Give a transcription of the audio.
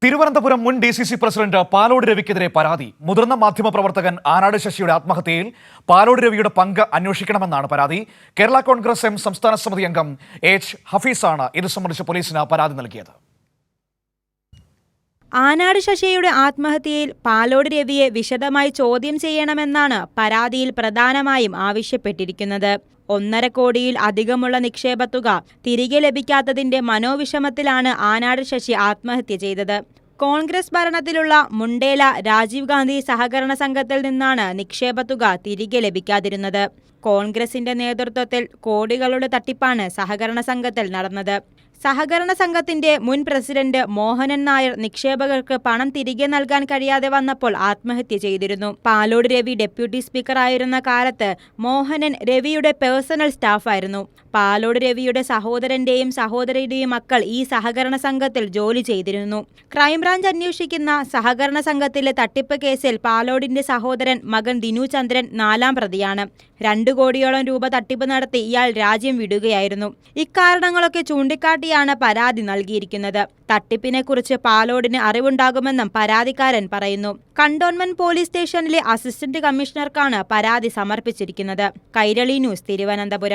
തിരുവനന്തപുരം മുൻ DCC president Palode രവിക്കെതിരെ പരാതി. മുതിർന്ന മാധ്യമപ്രവർത്തകൻ ആനാട് ശശിയുടെ ആത്മഹത്യയിൽ പാലോട് രവിയുടെ പങ്ക് അന്വേഷിക്കണമെന്നാണ് പരാതി. കേരള കോൺഗ്രസ് എം സംസ്ഥാന സമിതി അംഗം H. ഹഫീസാണ് ഇത് സംബന്ധിച്ച് പോലീസിന് പരാതി നൽകിയത്. ആനാട് ശശിയുടെ ആത്മഹത്യയിൽ പാലോട് രവിയെ വിശദമായി ചോദ്യം ചെയ്യണമെന്നാണ് പരാതിയിൽ പ്രധാനമായും ആവശ്യപ്പെട്ടിരിക്കുന്നത്. 1.5 കോടിയിൽ അധികമുള്ള നിക്ഷേപത്തുക തിരികെ ലഭിക്കാത്തതിന്റെ മനോവിഷമത്തിലാണ് ആനാട് ശശി ആത്മഹത്യ ചെയ്തത്. കോൺഗ്രസ് ഭരണത്തിലുള്ള മുണ്ടേല രാജീവ് ഗാന്ധി സഹകരണ സംഘത്തിൽ നിന്നാണ് നിക്ഷേപത്തുക തിരികെ ലഭിക്കാതിരുന്നത്. കോൺഗ്രസിന്റെ നേതൃത്വത്തിൽ കോടികളുടെ തട്ടിപ്പാണ് സഹകരണ സംഘത്തിൽ നടന്നത്. സഹകരണ സംഘത്തിന്റെ മുൻ പ്രസിഡന്റ് മോഹനൻ നായർ നിക്ഷേപകർക്ക് പണം തിരികെ നൽകാൻ കഴിയാതെ വന്നപ്പോൾ ആത്മഹത്യ ചെയ്തിരുന്നു. പാലോട് രവി ഡെപ്യൂട്ടി സ്പീക്കർ ആയിരുന്ന കാലത്ത് മോഹനൻ രവിയുടെ പേഴ്സണൽ സ്റ്റാഫായിരുന്നു. പാലോട് രവിയുടെ സഹോദരന്റെയും സഹോദരിയുടെയും മക്കൾ ഈ സഹകരണ സംഘത്തിൽ ജോലി ചെയ്തിരുന്നു. ക്രൈംബ്രാഞ്ച് അന്വേഷിക്കുന്ന സഹകരണ സംഘത്തിലെ തട്ടിപ്പ് കേസിൽ പാലോടിന്റെ സഹോദരൻ മകൻ ദിനു ചന്ദ്രൻ 4ാം പ്രതിയാണ്. 2 കോടിയോളം രൂപ തട്ടിപ്പ് നടത്തി ഇയാൾ രാജ്യം വിടുകയായിരുന്നു. ഇക്കാരണങ്ങളൊക്കെ ചൂണ്ടിക്കാട്ടിയാണ് പരാതി നൽകിയിരിക്കുന്നത്. തട്ടിപ്പിനെ കുറിച്ച് പാലോടിന് അറിവുണ്ടാകുമെന്നും പരാതിക്കാരൻ പറയുന്നു. കണ്ടോൺമെന്റ് പോലീസ് സ്റ്റേഷനിലെ അസിസ്റ്റന്റ് കമ്മീഷണർക്കാണ് പരാതി സമർപ്പിച്ചിരിക്കുന്നത്. കൈരളി ന്യൂസ്, തിരുവനന്തപുരം.